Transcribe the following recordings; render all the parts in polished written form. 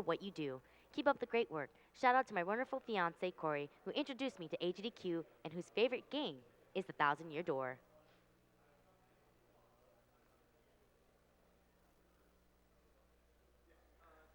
what you do. Keep up the great work. Shout out to my wonderful fiance, Corey, who introduced me to AGDQ and whose favorite game is the Thousand Year Door.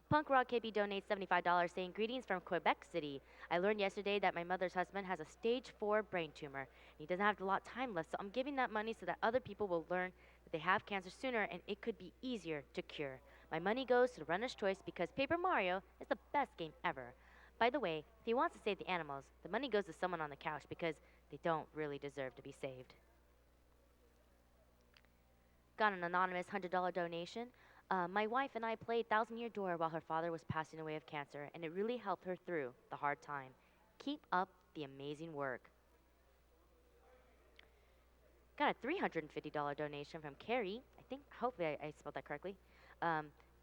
Punk Rock KB donates $75 saying, "Greetings from Quebec City. I learned yesterday that my mother's husband has a stage 4 brain tumor. And he doesn't have a lot of time left, so I'm giving that money so that other people will learn that they have cancer sooner and it could be easier to cure. My money goes to the runner's choice because Paper Mario is the best game ever. By the way, if he wants to save the animals, the money goes to someone on the couch because they don't really deserve to be saved." Got an anonymous $100 donation. My wife and I played Thousand Year Door while her father was passing away of cancer, and it really helped her through the hard time. Keep up the amazing work. Got a $350 donation from Carrie. Hopefully, I spelled that correctly.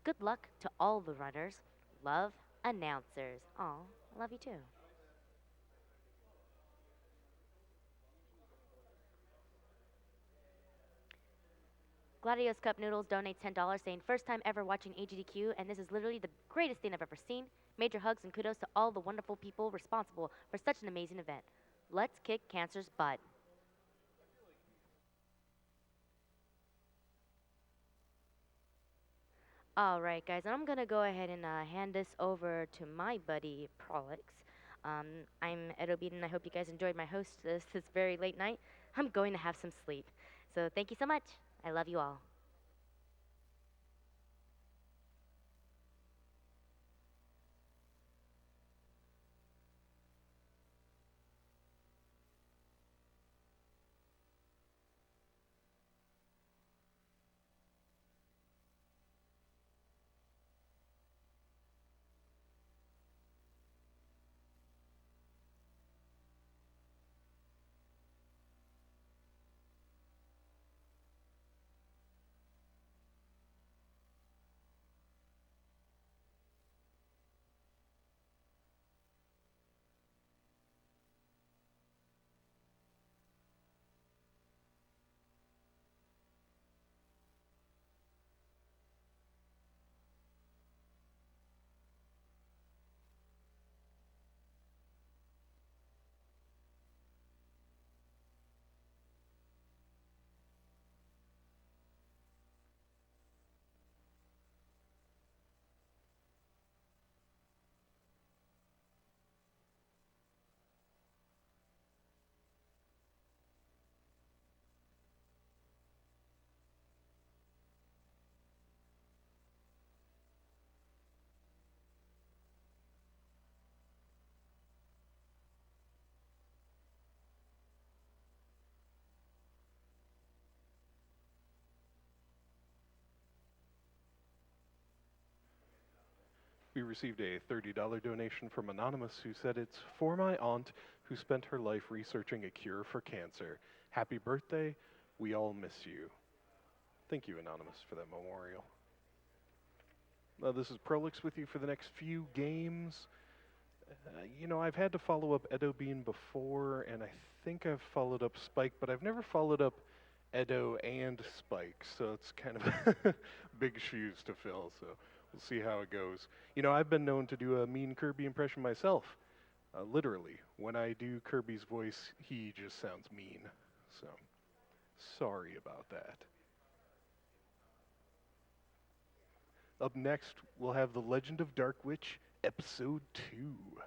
Good luck to all the runners. Love, announcers. Aw, I love you too. Gladios Cup Noodles donates $10 saying, "First time ever watching AGDQ, and this is literally the greatest thing I've ever seen. Major hugs and kudos to all the wonderful people responsible for such an amazing event. Let's kick cancer's butt." All right, guys, I'm going to go ahead and hand this over to my buddy, Prolix. I'm Edo Beat, and I hope you guys enjoyed my host this very late night. I'm going to have some sleep. So thank you so much. I love you all. We received a $30 donation from Anonymous who said, "It's for my aunt who spent her life researching a cure for cancer. Happy birthday. We all miss you." Thank you, Anonymous, for that memorial. This is Prolix with you for the next few games. I've had to follow up Edo Bean before, and I think I've followed up Spike, but I've never followed up Edo and Spike, so it's kind of big shoes to fill, so we'll see how it goes. I've been known to do a mean Kirby impression myself. Literally, when I do Kirby's voice, he just sounds mean, so sorry about that. Up next, we'll have The Legend of Dark Witch, Episode 2.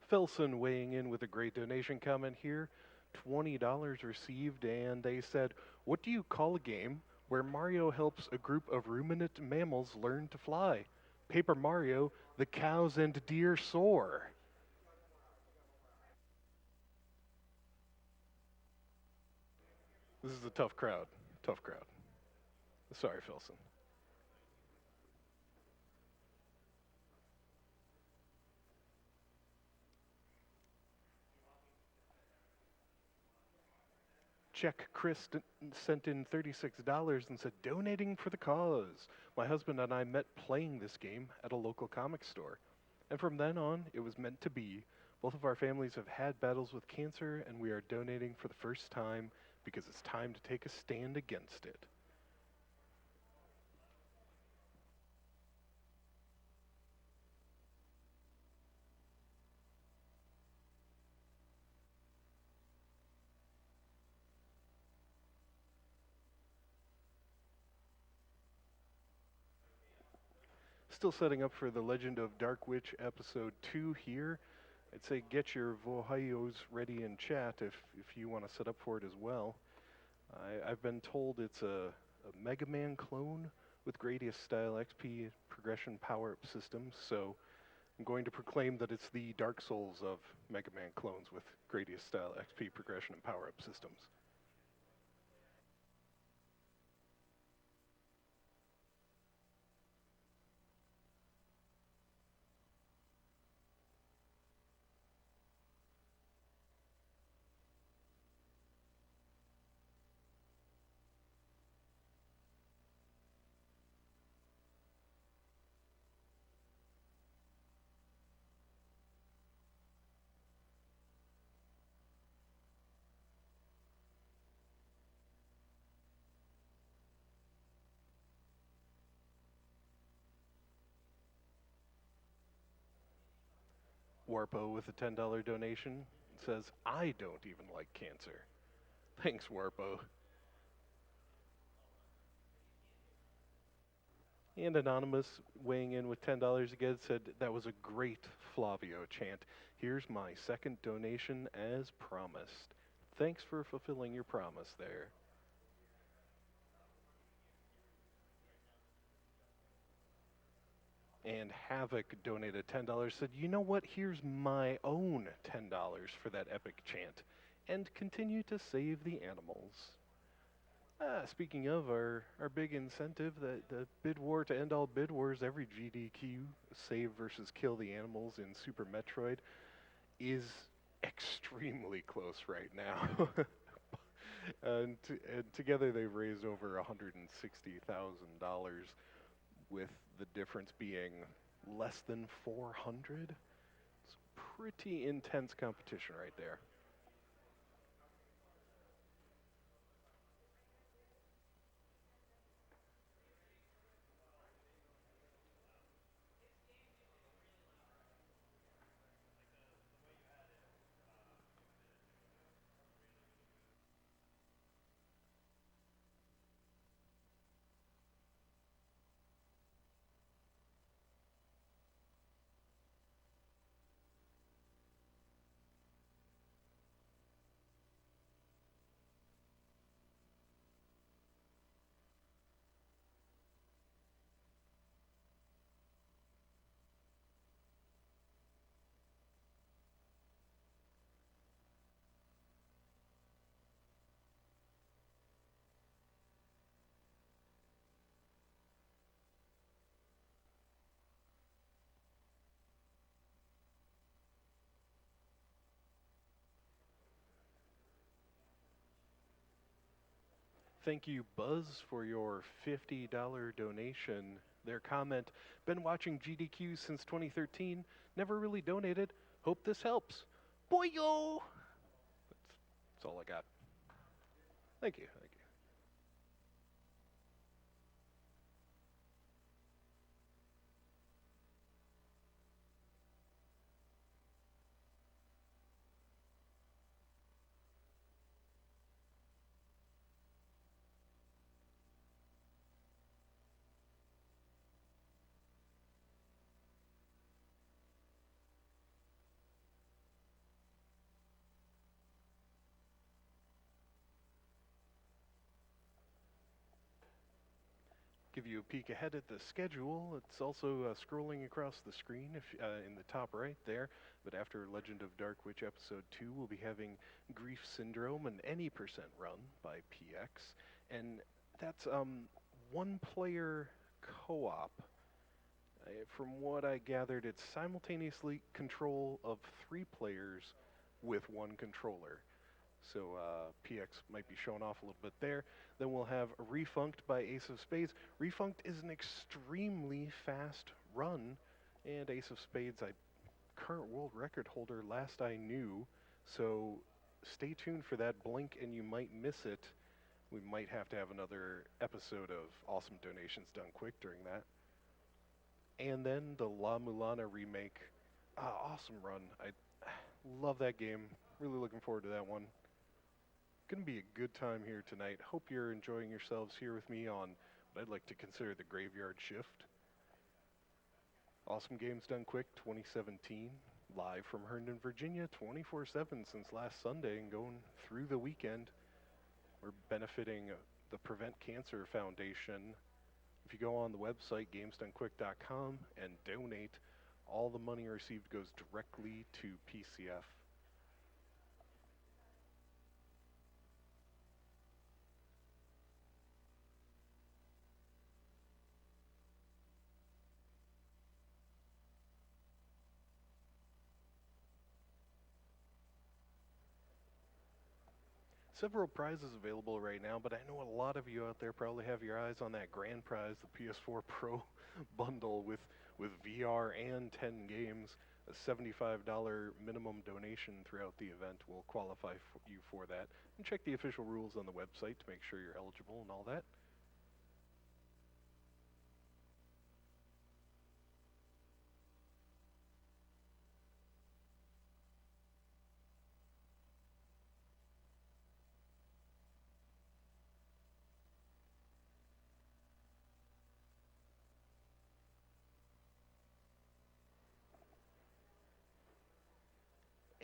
Felson weighing in with a great donation comment here. $20 received, and they said, "What do you call a game where Mario helps a group of ruminant mammals learn to fly? Paper Mario, the cows and deer soar." This is a tough crowd. Tough crowd. Sorry, Felson. Check Chris sent in $36 and said, donating for the cause. My husband and I met playing this game at a local comic store. And from then on, it was meant to be. Both of our families have had battles with cancer, and we are donating for the first time because it's time to take a stand against it. Still setting up for the Legend of Dark Witch episode 2 here. I'd say get your Vohayos ready in chat if you want to set up for it as well. I've been told it's a Mega Man clone with Gradius style XP progression power up systems, so I'm going to proclaim that it's the Dark Souls of Mega Man clones with Gradius style XP progression and power up systems. Warpo with a $10 donation says, I don't even like cancer. Thanks, Warpo. And Anonymous, weighing in with $10 again, said, that was a great Flavio chant. Here's my second donation as promised. Thanks for fulfilling your promise there. And Havoc donated $10, said, you know what, here's my own $10 for that epic chant. And continue to save the animals. Speaking of our big incentive, the bid war to end all bid wars, every GDQ, save versus kill the animals in Super Metroid, is extremely close right now. and together they've raised over $160,000, with the difference being less than 400. It's pretty intense competition right there. Thank you, Buzz, for your $50 donation. Their comment, been watching GDQ since 2013, never really donated. Hope this helps. Boyo! That's all I got. Thank you. Thank you. Give you a peek ahead at the schedule. It's also scrolling across the screen if, in the top right there. But after Legend of Dark Witch Episode 2, we'll be having Grief Syndrome, an any percent run by PX. And that's one-player co-op. From what I gathered, it's simultaneously control of 3 players with 1 controller. So PX might be showing off a little bit there. Then we'll have Refunked by Ace of Spades. Refunked is an extremely fast run, and Ace of Spades, current world record holder last I knew. So stay tuned for that. Blink and you might miss it. We might have to have another episode of Awesome Donations Done Quick during that. And then the La Mulana remake. Awesome run. I love that game. Really looking forward to that one. Going to be a good time here tonight. Hope you're enjoying yourselves here with me on what I'd like to consider the graveyard shift. Awesome Games Done Quick 2017, live from Herndon, Virginia, 24/7 since last Sunday and going through the weekend. We're benefiting the Prevent Cancer Foundation. If you go on the website, gamesdonequick.com, and donate, all the money received goes directly to PCF. Several prizes available right now, but I know a lot of you out there probably have your eyes on that grand prize, the PS4 Pro bundle with VR and 10 games. A $75 minimum donation throughout the event will qualify you for that. And check the official rules on the website to make sure you're eligible and all that.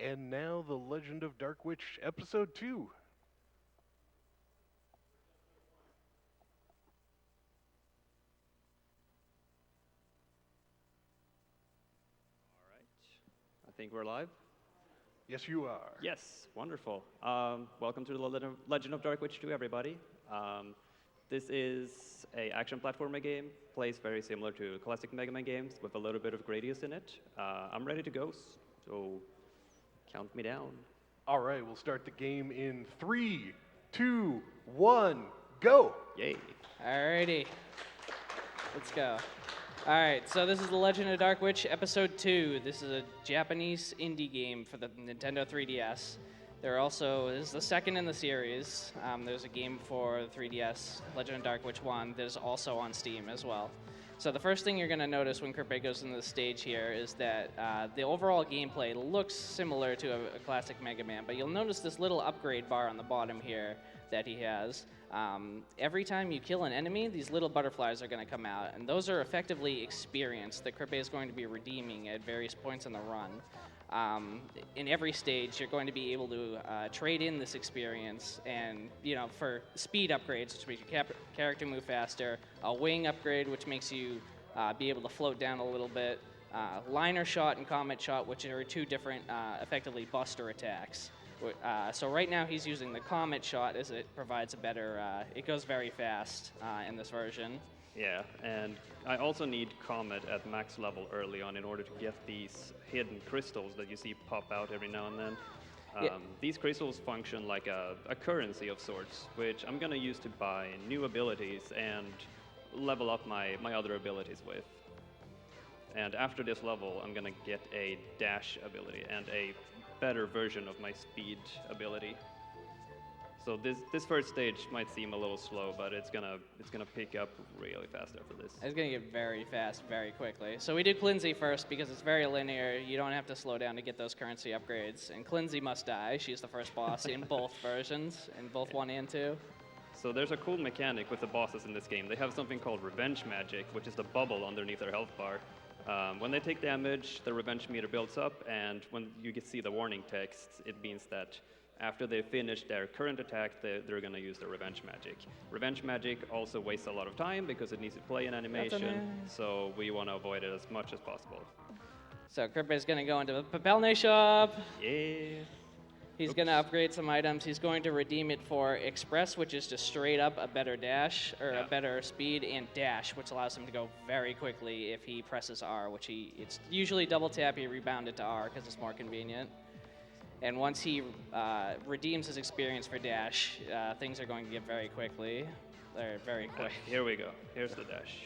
And now, The Legend of Dark Witch, Episode 2. I think we're live. Yes, you are. Yes, wonderful. Welcome to the Legend of Dark Witch 2, everybody. This is a action platformer game, plays very similar to classic Mega Man games with a little bit of Gradius in it. I'm ready to go, so count me down. All right, we'll start the game in 3, 2, 1, go! Yay. Alrighty, let's go. Alright, so this is The Legend of Dark Witch Episode 2. This is a Japanese indie game for the Nintendo 3DS. There also is the second in the series. There's a game for the 3DS, Legend of Dark Witch 1, that is also on Steam as well. So the first thing you're going to notice when Crippe goes into the stage here is that the overall gameplay looks similar to a classic Mega Man, but you'll notice this little upgrade bar on the bottom here that he has. Every time you kill an enemy, these little butterflies are going to come out, and those are effectively experience that Crippe is going to be redeeming at various points in the run. In every stage, you're going to be able to trade in this experience, and for speed upgrades, which makes your character move faster, a wing upgrade, which makes you be able to float down a little bit, liner shot and comet shot, which are two different, effectively buster attacks. So right now he's using the comet shot as it provides a better, it goes very fast in this version. Yeah, and I also need Comet at max level early on in order to get these hidden crystals that you see pop out every now and then. These crystals function like a currency of sorts, which I'm going to use to buy new abilities and level up my other abilities with. And after this level, I'm going to get a dash ability and a better version of my speed ability. So this first stage might seem a little slow, but it's gonna pick up really fast after this. It's gonna get very fast, very quickly. So we do Clinzy first because it's very linear. You don't have to slow down to get those currency upgrades. And Clinzy must die. She's the first boss in both versions, in both 1 and 2. So there's a cool mechanic with the bosses in this game. They have something called revenge magic, which is the bubble underneath their health bar. When they take damage, the revenge meter builds up, and when you see the warning text, it means that after they finish their current attack, they're going to use the revenge magic. Revenge magic also wastes a lot of time because it needs to play an animation, so we want to avoid it as much as possible. So Crippe is going to go into the Papelne shop. Yeah. He's going to upgrade some items. He's going to redeem it for Express, which is just straight up a better dash, or a better speed, and Dash, which allows him to go very quickly if he presses R, which it's usually double tap, you rebound it to R because it's more convenient. And once he redeems his experience for dash, things are going to get very quickly. They're very quick. Here we go. Here's the dash.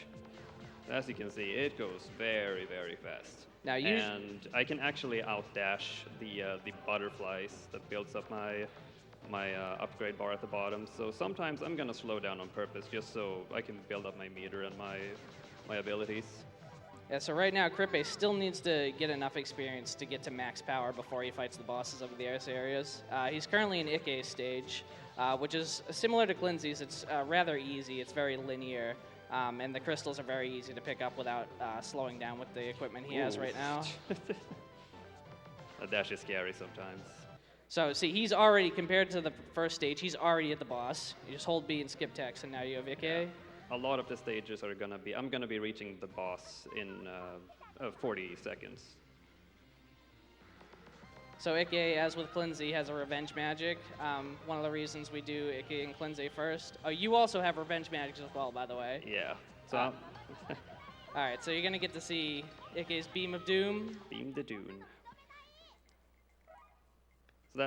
As you can see, it goes very, very fast. Now, and I can actually outdash the butterflies that builds up my upgrade bar at the bottom. So sometimes I'm gonna slow down on purpose just so I can build up my meter and my abilities. Yeah, so right now, Crippe still needs to get enough experience to get to max power before he fights the bosses over the ice areas. He's currently in Ike stage, which is similar to Clinzy's. It's rather easy. It's very linear, and the crystals are very easy to pick up without slowing down with the equipment he has right now. The dash is scary sometimes. So see, he's already, compared to the first stage, he's already at the boss. You just hold B and skip text, and now you have Ike. Yeah. A lot of the stages are gonna be, I'm gonna be reaching the boss in 40 seconds. So Ike, as with Clinzy, has a revenge magic. One of the reasons we do Ike and Clinzy first. Oh, you also have revenge magics as well, by the way. Yeah. So all right, so you're gonna get to see Ike's Beam of Doom. Beam the Dune.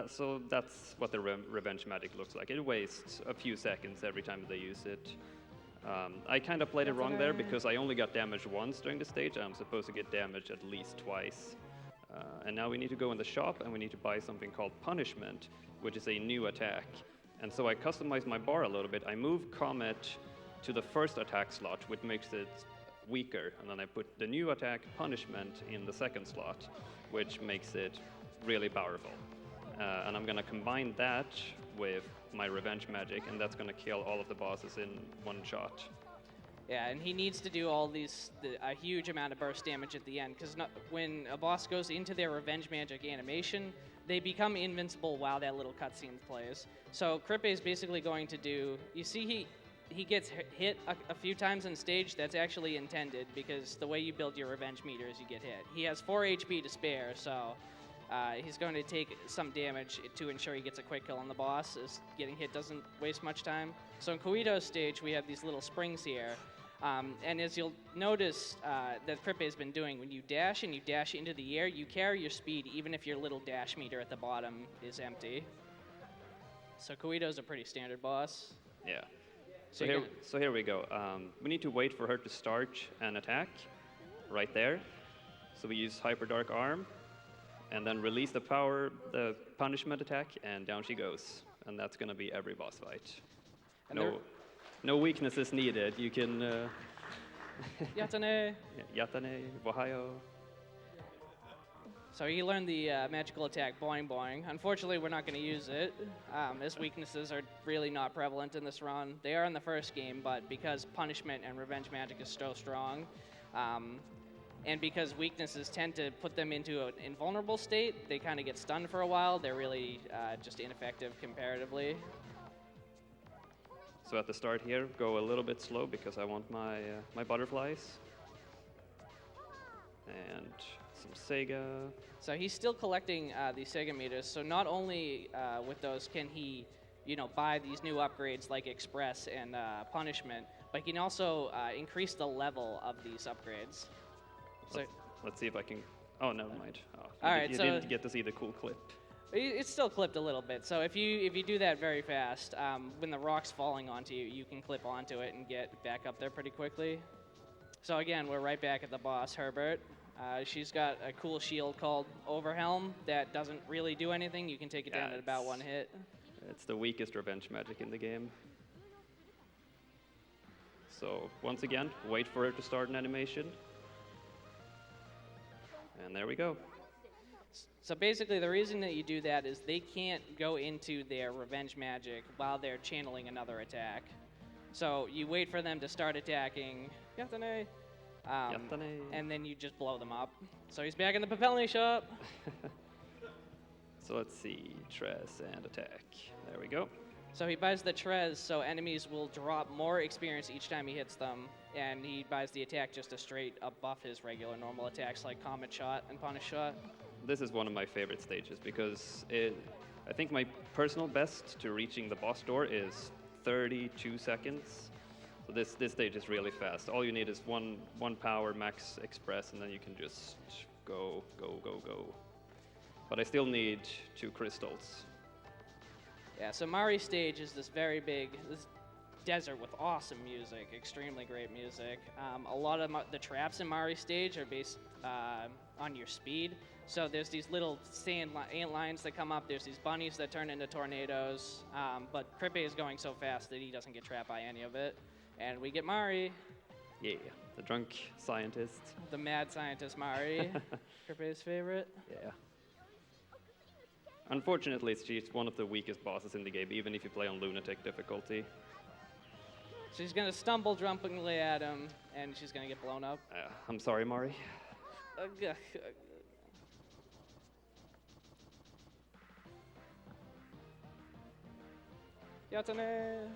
So that's what the revenge magic looks like. It wastes a few seconds every time they use it. I kind of played it wrong there because I only got damaged once during the stage. I'm supposed to get damaged at least twice. And now we need to go in the shop and we need to buy something called Punishment, which is a new attack. And so I customized my bar a little bit. I moved Comet to the first attack slot, which makes it weaker. And then I put the new attack Punishment in the second slot, which makes it really powerful. And I'm gonna combine that with my revenge magic, and that's gonna kill all of the bosses in one shot. Yeah, and he needs to do all these, a huge amount of burst damage at the end, because when a boss goes into their revenge magic animation, they become invincible while that little cutscene plays. So Crippe is basically going to do, you see he gets hit a few times on stage. That's actually intended, because the way you build your revenge meter is you get hit. He has 4 HP to spare, so he's going to take some damage to ensure he gets a quick kill on the boss, as getting hit doesn't waste much time. So in Koito's stage, we have these little springs here. And as you'll notice that Crippe has been doing, when you dash and you dash into the air, you carry your speed even if your little dash meter at the bottom is empty. So Koito's a pretty standard boss. Yeah. So here we go. We need to wait for her to start an attack right there. So we use Hyper Dark Arm, and then release the punishment attack, and down she goes. And that's gonna be every boss fight. No weaknesses needed. You can... Yatane! Yatane, Wahayo. So he learned the magical attack, Boing Boing. Unfortunately, we're not going to use it, as weaknesses are really not prevalent in this run. They are in the first game, but because punishment and revenge magic is so strong, and because weaknesses tend to put them into an invulnerable state, they kind of get stunned for a while. They're really just ineffective comparatively. So at the start here, go a little bit slow because I want my butterflies. And some Sega. So he's still collecting these Sega meters. So not only with those can he, buy these new upgrades like Express and Punishment, but he can also increase the level of these upgrades. So let's see if I can. Oh, never mind. Oh, all right, you didn't get to see the cool clip. It's still clipped a little bit. So if you do that very fast, when the rock's falling onto you, you can clip onto it and get back up there pretty quickly. So again, we're right back at the boss, Herbert. She's got a cool shield called Overhelm that doesn't really do anything. You can take it down at about one hit. It's the weakest revenge magic in the game. So once again, wait for her to start an animation. And there we go. So basically, the reason that you do that is they can't go into their revenge magic while they're channeling another attack. So you wait for them to start attacking, Yatane, and then you just blow them up. So he's back in the Papelny shop. So let's see, Trez and attack. There we go. So he buys the Trez, so enemies will drop more experience each time he hits them, and he buys the attack just to straight up buff his regular normal attacks like Comet Shot and Punish Shot. This is one of my favorite stages because I think my personal best to reaching the boss door is 32 seconds. So this stage is really fast. All you need is one power max express, and then you can just go. but I still need 2 crystals. Yeah, so Mari's stage is this very big, this desert with awesome music, extremely great music. A lot of the traps in Mari's stage are based on your speed. So there's these little ant lions that come up, there's these bunnies that turn into tornadoes, but Crippe is going so fast that he doesn't get trapped by any of it. And we get Mari, Yeah, the drunk scientist. the mad scientist Mari, Crippe's favorite. Yeah. Unfortunately, she's one of the weakest bosses in the game, even if you play on Lunatic difficulty. She's gonna stumble drunkenly at him, and she's gonna get blown up. I'm sorry, Mari. Yatane!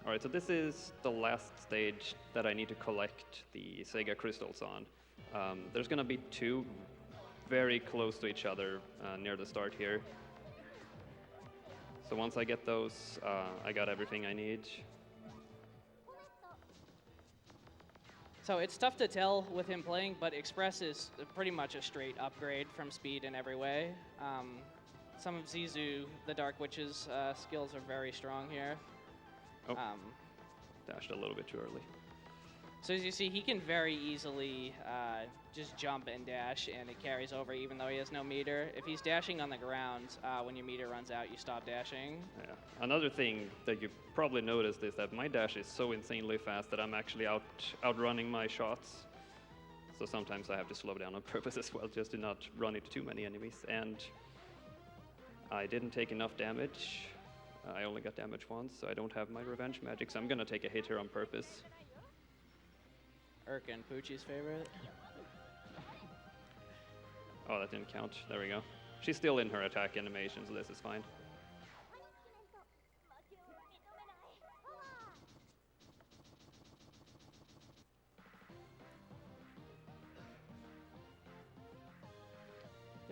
Alright, so this is the last stage that I need to collect the Sega crystals on. There's gonna be 2 very close to each other near the start here. So once I get those, I got everything I need. So it's tough to tell with him playing, but Express is pretty much a straight upgrade from Speed in every way. Some of Zizu, the Dark Witch's skills are very strong here. Oh, dashed a little bit too early. So as you see, he can very easily just jump and dash, and it carries over even though he has no meter. If he's dashing on the ground, when your meter runs out, you stop dashing. Yeah. Another thing that you probably noticed is that my dash is so insanely fast that I'm actually outrunning my shots. So sometimes I have to slow down on purpose as well, just to not run into too many enemies. And I didn't take enough damage. I only got damage once, so I don't have my revenge magic, so I'm gonna take a hit here on purpose. Urkin, Poochie's favorite. Oh, that didn't count. There we go. She's still in her attack animation, so this is fine.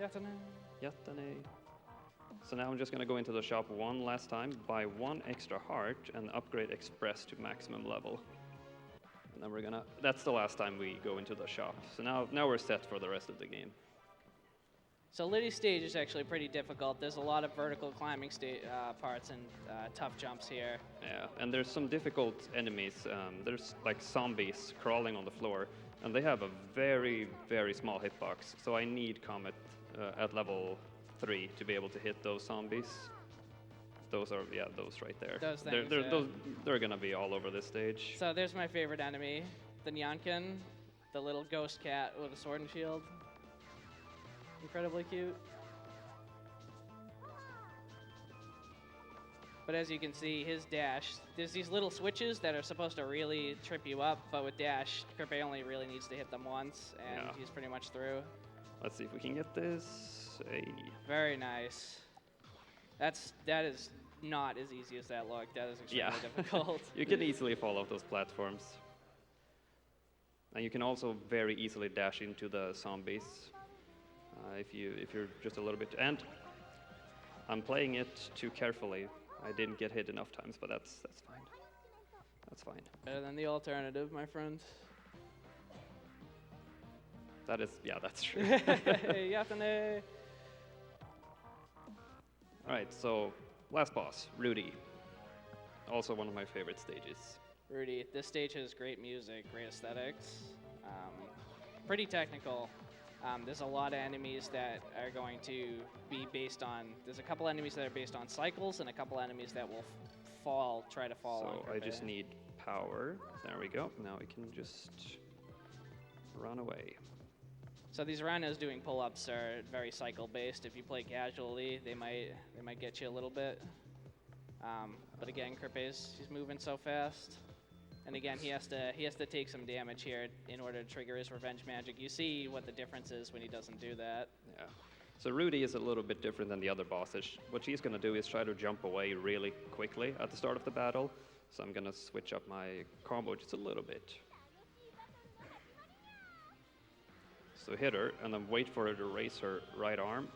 Yatane. So now I'm just gonna go into the shop one last time, buy 1 extra heart, and upgrade Express to maximum level. And then we're gonna, that's the last time we go into the shop. So now we're set for the rest of the game. So Liddy's stage is actually pretty difficult. There's a lot of vertical climbing parts and tough jumps here. Yeah, and there's some difficult enemies. There's like zombies crawling on the floor, and they have a very, very small hitbox. So I need Comet at level 3 to be able to hit those zombies. Those are, yeah, those right there. Those things, they're gonna be all over this stage. So there's my favorite enemy, the Nyankin, the little ghost cat with a sword and shield. Incredibly cute. But as you can see, his dash, there's these little switches that are supposed to really trip you up, but with dash, Crippe only really needs to hit them once, and Yeah. he's pretty much through. Let's see if we can get this. Hey. Very nice. That is not as easy as that looked. That is extremely difficult. You can easily fall off those platforms. And you can also very easily dash into the zombies if you're just a little bit. And I'm playing it too carefully. I didn't get hit enough times, but that's fine. That's fine. Better than the alternative, my friend. That is, yeah, that's true. Yatane. All right, so last boss, Rudy. Also one of my favorite stages. Rudy, this stage has great music, great aesthetics, pretty technical. There's a lot of enemies that are going to be based on, there's a couple enemies that are based on cycles and a couple enemies that will try to fall on So I Crippe. just need power. There we go. Now we can just run away. So these rhinos doing pull-ups are very cycle-based. If you play casually, they might get you a little bit. But again, Crippe's, he's moving so fast. And again, he has to take some damage here in order to trigger his revenge magic. You see what the difference is when he doesn't do that. Yeah. So Rudy is a little bit different than the other bosses. What she's going to do is try to jump away really quickly at the start of the battle. So I'm going to switch up my combo just a little bit. So hit her, and then wait for her to raise her right arm.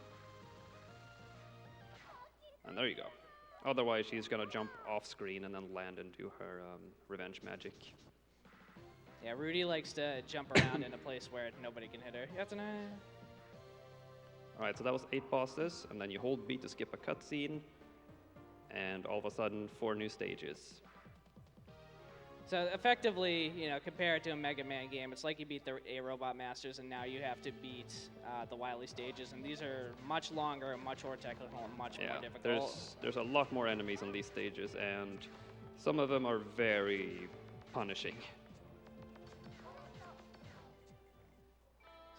And there you go. Otherwise, she's going to jump off screen and then land into her revenge magic. Yeah, Rudy likes to jump around in a place where nobody can hit her. All right, so that was 8 bosses, and then you hold B to skip a cutscene, and all of a sudden 4 new stages. So effectively, compare it to a Mega Man game, it's like you beat the A Robot Masters, and now you have to beat the Wily stages, and these are much longer, much more technical, and much more difficult. There's a lot more enemies on these stages, and some of them are very punishing.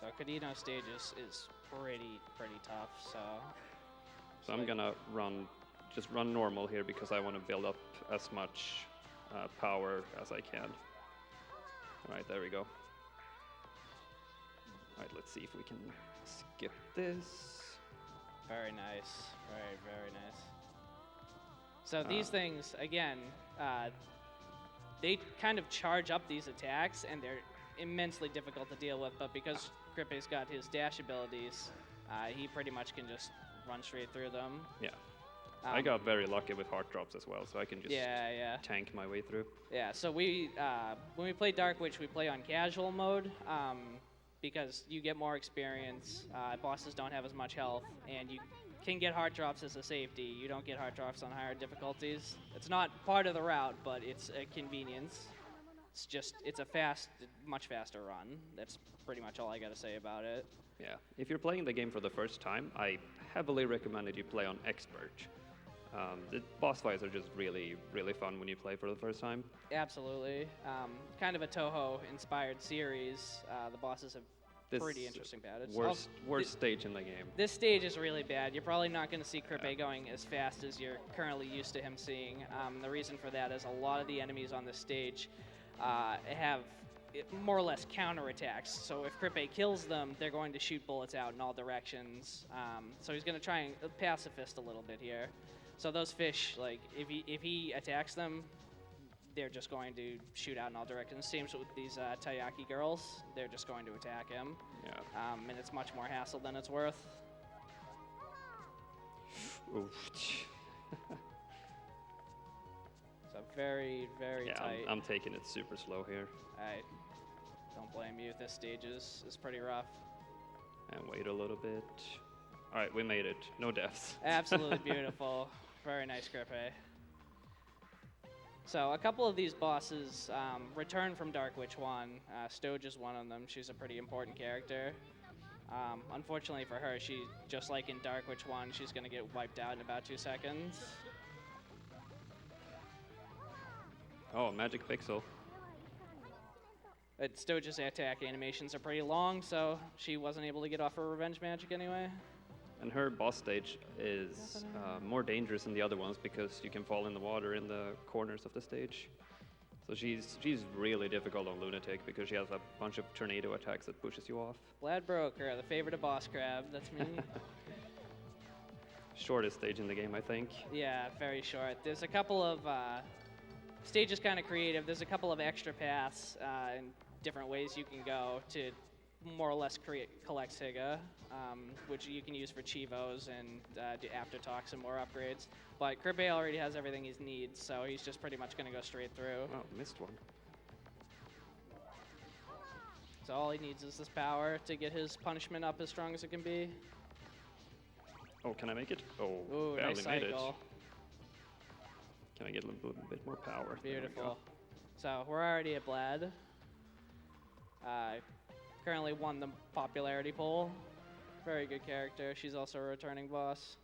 So Cadino stage is pretty tough. So I'm gonna just run normal here because I want to build up as much power as I can. All right, there we go. All right, let's see if we can skip this. Very nice, very nice. So these things again, they kind of charge up these attacks, and they're immensely difficult to deal with. But because Crippe123's got his dash abilities, he pretty much can just run straight through them. Yeah. I got very lucky with heart drops as well, so I can just tank my way through. Yeah, so when we play Dark Witch, we play on casual mode because you get more experience, bosses don't have as much health, and you can get heart drops as a safety. You don't get heart drops on higher difficulties. It's not part of the route, but it's a convenience. It's a much faster run. That's pretty much all I got to say about it. Yeah, if you're playing the game for the first time, I heavily recommend that you play on Expert. The boss fights are just really, really fun when you play for the first time. Absolutely. Kind of a Toho-inspired series. The bosses have pretty interesting battles. Worst stage in the game. This stage is really bad. You're probably not going to see Crippe going as fast as you're currently used to him seeing. The reason for that is a lot of the enemies on this stage have more or less counterattacks. So if Crippe kills them, they're going to shoot bullets out in all directions. So he's going to try and pacifist a little bit here. So those fish, like if he attacks them, they're just going to shoot out in all directions. Same with these Taiyaki girls. They're just going to attack him. Yeah. And it's much more hassle than it's worth. Oof. So very, very tight. I'm taking it super slow here. I don't blame you. This stage is pretty rough. And wait a little bit. All right, we made it. No deaths. Absolutely beautiful. Very nice, Crippe. So a couple of these bosses return from Dark Witch 1. Stoge is one of them. She's a pretty important character. Unfortunately for her, just like in Dark Witch 1, she's going to get wiped out in about 2 seconds. Oh, Magic Pixel. But Stoge's attack animations are pretty long, so she wasn't able to get off her revenge magic anyway. And her boss stage is more dangerous than the other ones because you can fall in the water in the corners of the stage. So she's really difficult on Lunatic because she has a bunch of tornado attacks that pushes you off. Blad Broker, the favorite of Boss Crab, that's me. Shortest stage in the game, I think. Yeah, very short. There's a couple of stage is kind of creative. There's a couple of extra paths and different ways you can go to more or less collect Siga, which you can use for Chivos and do aftertalks and more upgrades. But Crippe already has everything he needs, so he's just pretty much going to go straight through. Oh, missed one. So all he needs is this power to get his punishment up as strong as it can be. Oh, can I make it? Oh, Ooh, barely nice made cycle. it. Can I get a little bit more power? There we Beautiful. go. So we're already at Blad. Currently won the popularity poll. Very good character. She's also a returning boss.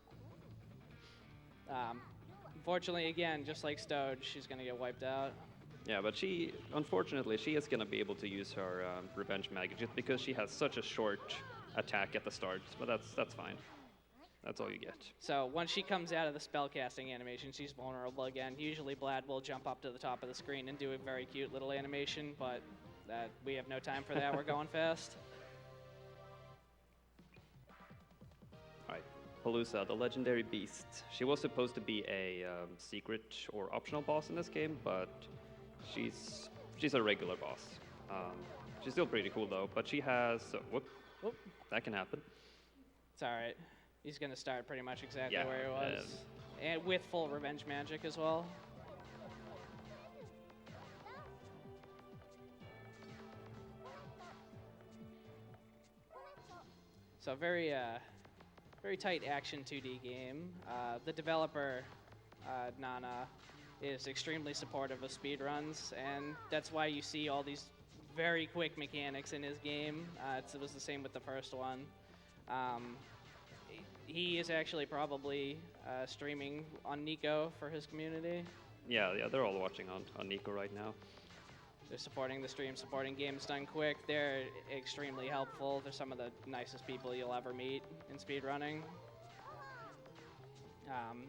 Unfortunately, again, just like Stoge, she's going to get wiped out. Yeah, but unfortunately, she is going to be able to use her revenge magic just because she has such a short attack at the start. But that's fine. That's all you get. So once she comes out of the spellcasting animation, she's vulnerable again. Usually Blad will jump up to the top of the screen and do a very cute little animation, but we have no time for that. We're going fast. All right, Palooza, the legendary beast. She was supposed to be a secret or optional boss in this game, but she's a regular boss. She's still pretty cool though, but she has whoop, that can happen. It's all right. He's going to start pretty much exactly Yeah, where he was, and with full revenge magic as well. So very tight action 2D game. The developer, Nana, is extremely supportive of speedruns, and that's why you see all these very quick mechanics in his game. It was the same with the first one. He is actually probably streaming on Nico for his community. Yeah, they're all watching on Nico right now. They're supporting the stream, supporting games done quick. They're extremely helpful. They're some of the nicest people you'll ever meet in speedrunning.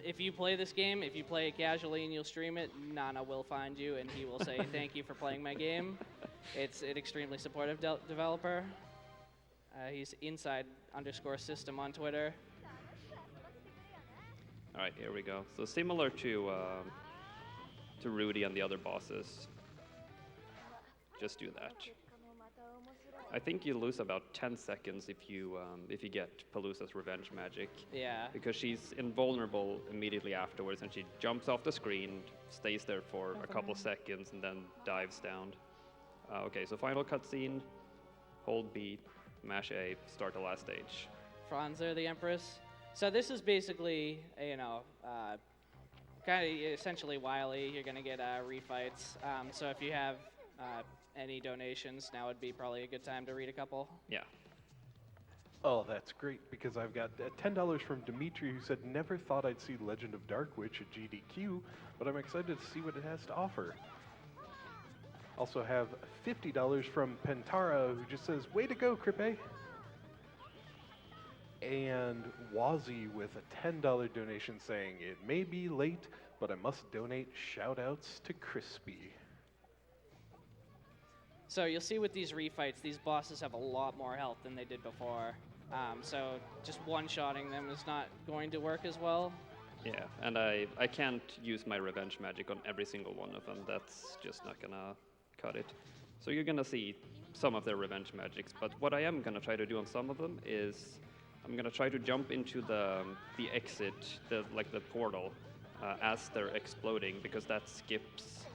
If you play this game, if you play it casually and you'll stream it, Nana will find you and he will say, thank you for playing my game. It's an extremely supportive developer. He's inside_system on Twitter. All right, here we go. So similar to Rudy and the other bosses, just do that. I think you lose about 10 seconds if you get Palooza's revenge magic. Yeah. Because she's invulnerable immediately afterwards, and she jumps off the screen, stays there for a couple seconds, and then dives down. Okay, so final cutscene, hold B, mash A, start the last stage. Franzer, the Empress. So this is basically, kind of essentially Wily. You're going to get refights. So if you have any donations, now would be probably a good time to read a couple. Yeah. Oh, that's great, because I've got $10 from Dimitri, who said, never thought I'd see Legend of Dark Witch at GDQ, but I'm excited to see what it has to offer. Also have $50 from Pentara, who just says, way to go, Crippe. And Wazzy with a $10 donation saying, it may be late, but I must donate shout-outs to Crispy. So you'll see with these refights, these bosses have a lot more health than they did before. So just one-shotting them is not going to work as well. Yeah, and I can't use my revenge magic on every single one of them. That's just not gonna cut it. So you're gonna see some of their revenge magics, but what I am gonna try to do on some of them is I'm gonna try to jump into the exit, the portal, as they're exploding, because that skips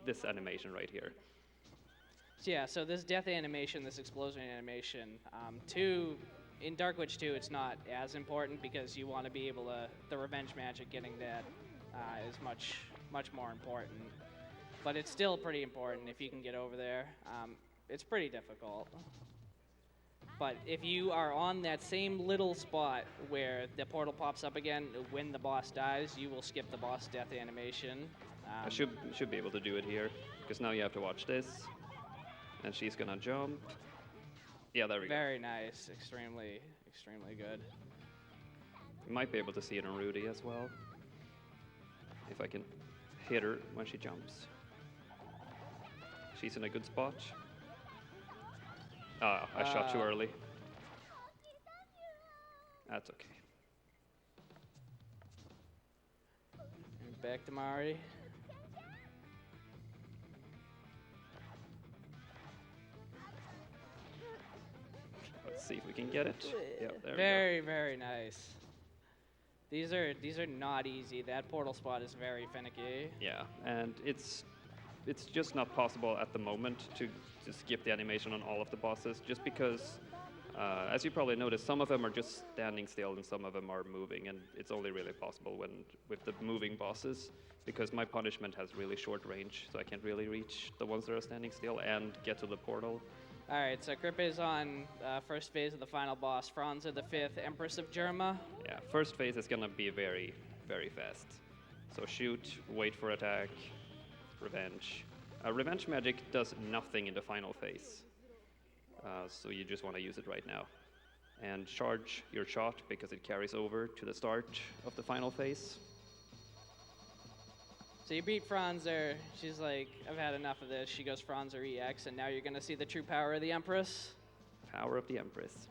this animation right here. Yeah, so this death animation, this explosion animation, in Dark Witch 2, it's not as important because you want to be able to, the revenge magic, getting that is much more important. But it's still pretty important if you can get over there. It's pretty difficult. But if you are on that same little spot where the portal pops up again, when the boss dies, you will skip the boss death animation. I should be able to do it here, because now you have to watch this, and she's gonna jump. Yeah, there we go. Very nice, extremely good. You might be able to see it on Rudy as well, if I can hit her when she jumps. She's in a good spot. Ah, I shot too early. That's okay. Back to Mari. Let's see if we can get it. Yep, there Very, very nice. These are not easy. That portal spot is very finicky. Yeah, and it's just not possible at the moment to skip the animation on all of the bosses, just because, as you probably noticed, some of them are just standing still and some of them are moving, and it's only really possible with the moving bosses, because my punishment has really short range, so I can't really reach the ones that are standing still and get to the portal. All right, so Crippe is on first phase of the final boss, Franzer the Fifth, Empress of Germa. Yeah, first phase is gonna be very, very fast. So shoot, wait for attack, revenge. Revenge magic does nothing in the final phase, so you just want to use it right now. And charge your shot, because it carries over to the start of the final phase. So you beat Franzer. She's like, I've had enough of this. She goes Franzer EX, and now you're going to see the true power of the Empress. Power of the Empress.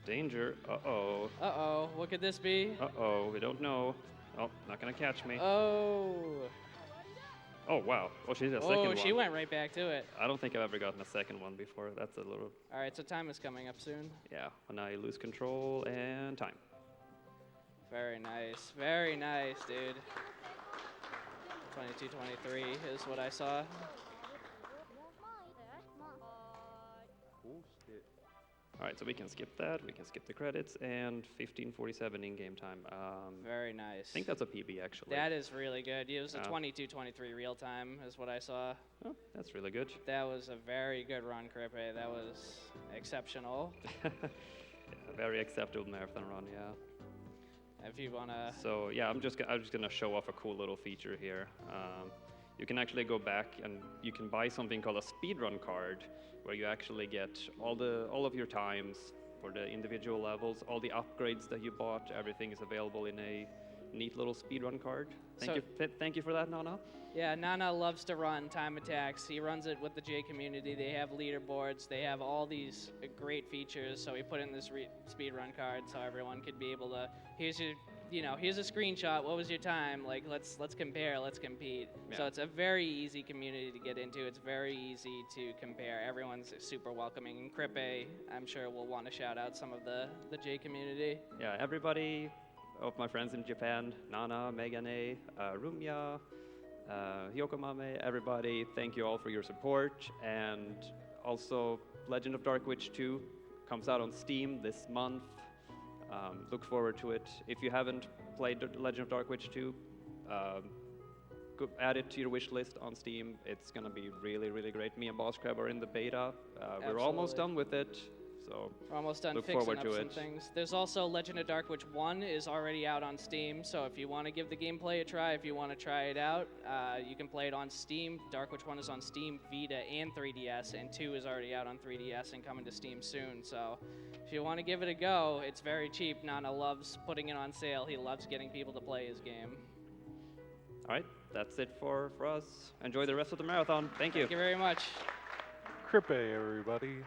Danger. Uh-oh. Uh-oh. What could this be? Uh-oh. We don't know. Oh, not gonna catch me. Oh. Oh, wow. Oh, she's a second one. Oh, she went right back to it. I don't think I've ever gotten a second one before. That's a little... All right, so time is coming up soon. Yeah, when I lose control and time. Very nice. Very nice, dude. 22-23 is what I saw. All right, so we can skip that. We can skip the credits and 15:47 in-game time. Very nice. I think that's a PB actually. That is really good. It was a Yeah. 22-23 real time is what I saw. Oh, that's really good. That was a very good run, Crippe. That was exceptional. Yeah, very acceptable marathon run. Yeah. If you wanna, So yeah, I'm just gonna show off a cool little feature here. You can actually go back and you can buy something called a speedrun card, where you actually get all of your times for the individual levels, all the upgrades that you bought. Everything is available in a neat little speedrun card. Thank you for that, Nana. yeah, Nana loves to run time attacks. He runs it with the J community. They have leaderboards. They have all these great features. So we put in this speedrun card so everyone could be able to. Here's a screenshot. What was your time? Like, let's compare. Let's compete. Yeah. So it's a very easy community to get into. It's very easy to compare. Everyone's super welcoming. And Crippe, I'm sure will want to shout out some of the J community. Yeah, everybody of my friends in Japan, Nana, Megane, Rumya, Hyokomame, everybody, thank you all for your support. And also, Legend of Dark Witch 2 comes out on Steam this month. Look forward to it. If you haven't played Legend of Dark Witch 2, go add it to your wish list on Steam. It's going to be really, really great. Me and Boss Crab are in the beta. We're almost done with it. So We're almost done look fixing forward up to some it. things. There's also Legend of Dark Witch 1 is already out on Steam, so if you want to give the gameplay a try, if you want to try it out, you can play it on Steam. Dark Witch 1 is on Steam, Vita, and 3DS, and 2 is already out on 3DS and coming to Steam soon. So if you want to give it a go, it's very cheap. Nana loves putting it on sale. He loves getting people to play his game. All right, that's it for us. Enjoy the rest of the marathon. Thank you. Thank you very much. Crippe, everybody.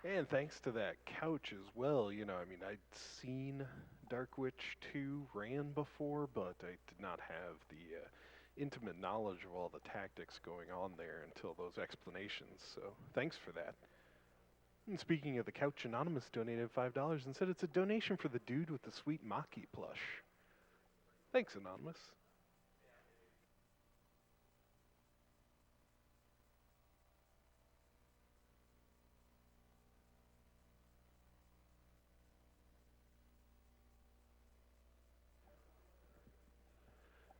And thanks to that couch as well. I'd seen Dark Witch 2 ran before, but I did not have the intimate knowledge of all the tactics going on there until those explanations. So thanks for that. And speaking of the couch, Anonymous donated $5 and said it's a donation for the dude with the sweet Maki plush. Thanks, Anonymous.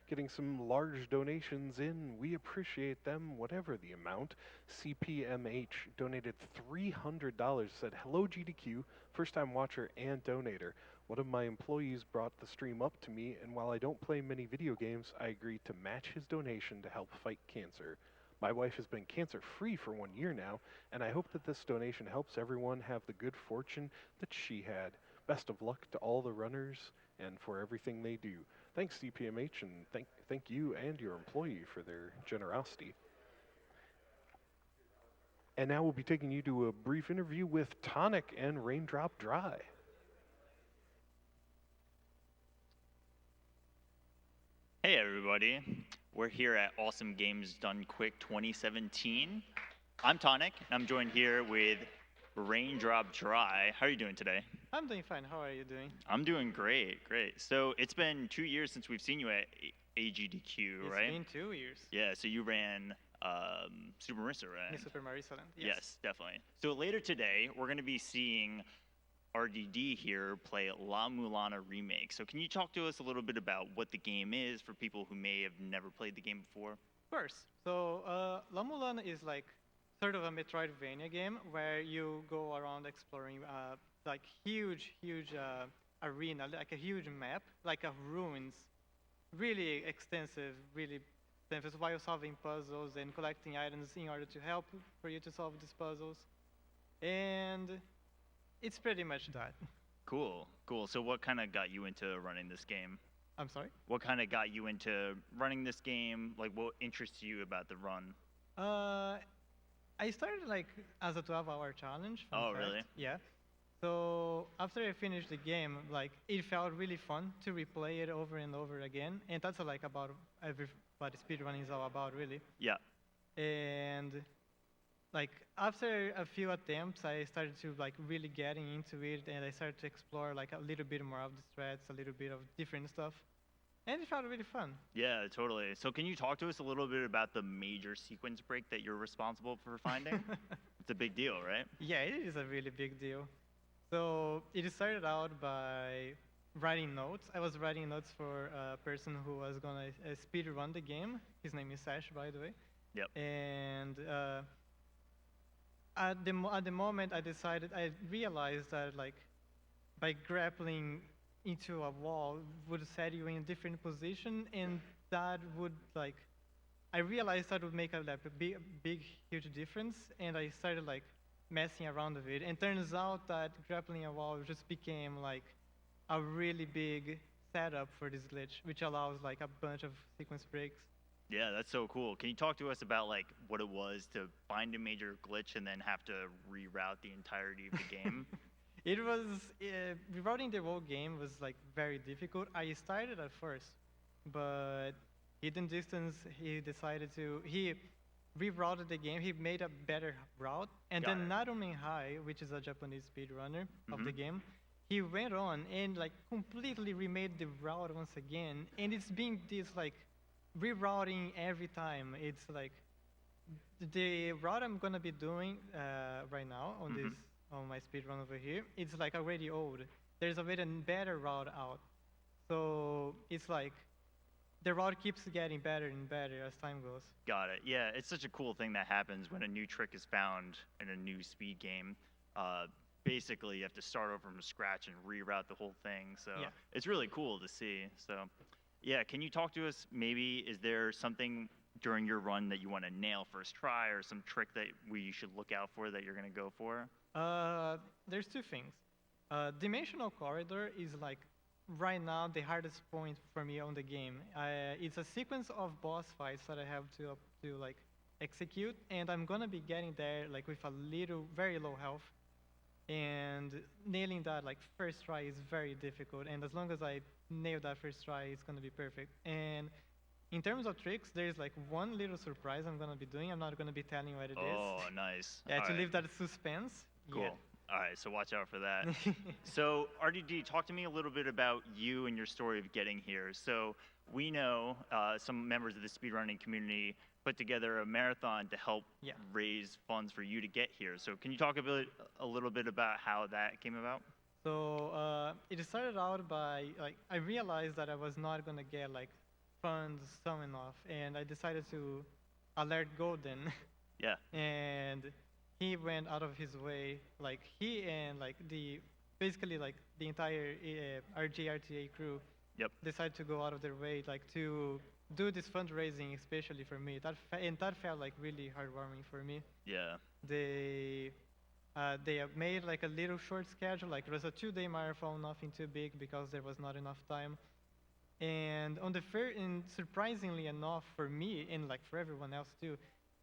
Getting some large donations in. We appreciate them, whatever the amount. CPMH donated $300, said, "Hello GDQ, first-time watcher and donator. One of my employees brought the stream up to me, and while I don't play many video games, I agreed to match his donation to help fight cancer. My wife has been cancer-free for 1 year now, and I hope that this donation helps everyone have the good fortune that she had. Best of luck to all the runners and for everything they do." Thanks, CPMH, and thank you and your employee for their generosity. And now we'll be taking you to a brief interview with Tonic and Raindrop Dry. Hey everybody, we're here at Awesome Games Done Quick 2017. I'm Tonic, and I'm joined here with Raindrop Dry. How are you doing today? I'm doing fine. How are you doing? I'm doing great. So it's been 2 years since we've seen you at AGDQ, right? It's been 2 years. Yeah, so you ran Super Marissa, right? In Super Mario Land. Yes, definitely. So later today, we're going to be seeing RDD here play La Mulana Remake. So can you talk to us a little bit about what the game is for people who may have never played the game before? Of course. So La Mulana is like sort of a Metroidvania game where you go around exploring like huge arena, like a huge map, like a ruins, really extensive, while solving puzzles and collecting items in order to help for you to solve these puzzles. And it's pretty much that. Cool. So what kind of got you into running this game? I'm sorry? What kind of got you into running this game? Like, what interests you about the run? I started like as a 12-hour challenge. Oh, really? Yeah. So after I finished the game, like it felt really fun to replay it over and over again, and that's like about what speedrunning is all about, really. Yeah. And like after a few attempts, I started to like really getting into it, and I started to explore like a little bit more of the strats, a little bit of different stuff, and it felt really fun. Yeah, totally. So can you talk to us a little bit about the major sequence break that you're responsible for finding? It's a big deal, right? Yeah, it is a really big deal. So it started out by writing notes. I was writing notes for a person who was gonna speed run the game. His name is Sash, by the way. Yep. And at the moment, I realized that like by grappling into a wall would set you in a different position, and that would like I realized that would make like, a big, huge difference, and I started like messing around with it. And turns out that grappling a wall just became like a really big setup for this glitch, which allows like a bunch of sequence breaks. Yeah, that's so cool. Can you talk to us about like what it was to find a major glitch and then have to reroute the entirety of the game? It was rerouting the whole game was like very difficult. I started at first, but hidden distance he rerouted the game. He made a better route, and Got then it. Narume High, which is a Japanese speedrunner of the game, he went on and like completely remade the route once again, and it's been this like rerouting every time. It's like the route I'm gonna be doing right now on this on my speedrun over here. It's like already old. There's already a better route out, so it's like the route keeps getting better and better as time goes. Got it. Yeah, it's such a cool thing that happens when a new trick is found in a new speed game. Basically, you have to start over from scratch and reroute the whole thing. So Yeah. it's really cool to see. So, yeah, can you talk to us? Maybe is there something during your run that you want to nail first try, or some trick that we should look out for that you're going to go for? There's two things. Dimensional corridor is like right now the hardest point for me on the game. It's a sequence of boss fights that I have to like execute, and I'm gonna be getting there like with a little, very low health, and nailing that like first try is very difficult. And as long as I nail that first try, it's gonna be perfect. And in terms of tricks, there's like one little surprise I'm gonna be doing. I'm not gonna be telling you what it is. Oh, nice. Yeah, All to right. leave that suspense. Cool. Yeah. All right, so watch out for that. So, RDD, talk to me a little bit about you and your story of getting here. So, we know some members of the speedrunning community put together a marathon to help Yeah. raise funds for you to get here. So, can you talk a little bit about how that came about? So it started out by like I realized that I was not gonna get like funds soon enough, and I decided to alert Golden, Yeah. and he went out of his way, like he and like the basically like the entire RGRTA crew Yep. decided to go out of their way like to do this fundraising, especially for me. And that felt like really heartwarming for me. Yeah. They have made like a little short schedule, like it was a 2-day marathon, nothing too big because there was not enough time. And on the and surprisingly enough for me and like for everyone else too,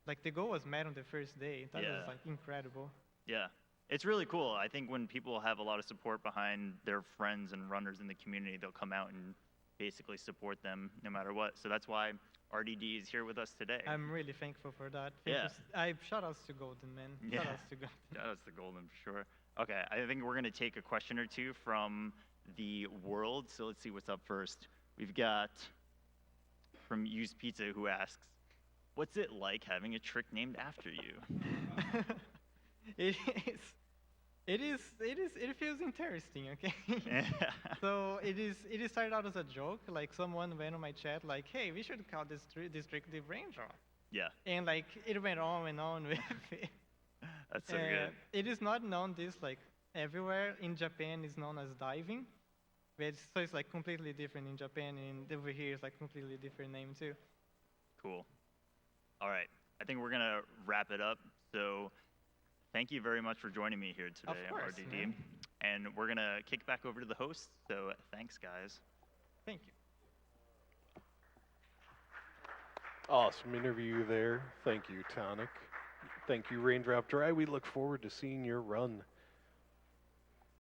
like the goal was met on the first day. That Yeah. was like incredible. Yeah. It's really cool. I think when people have a lot of support behind their friends and runners in the community, they'll come out and basically support them no matter what. So that's why RDD is here with us today. I'm really thankful for that. Yeah. Shout outs to Golden, man. Yeah. Shout outs to Golden. Yeah, that's the golden for sure. Okay, I think we're going to take a question or two from the world. So let's see what's up first. We've got from Used Pizza who asks, what's it like having a trick named after you? It feels interesting, okay? So it started out as a joke, like someone went on my chat like, hey, we should call this trick the raindrop. Yeah, And like it went on and on with it. that's so good. It is not known this like everywhere. In Japan it's known as diving. So it's like completely different in Japan, and over here it's like completely different name too. Cool. All right, I think we're going to wrap it up. So thank you very much for joining me here today, Of course, RDD. man. And we're going to kick back over to the host. So thanks, guys. Thank you. Awesome interview there. Thank you, Tonic. Thank you, Raindrop Dry. We look forward to seeing your run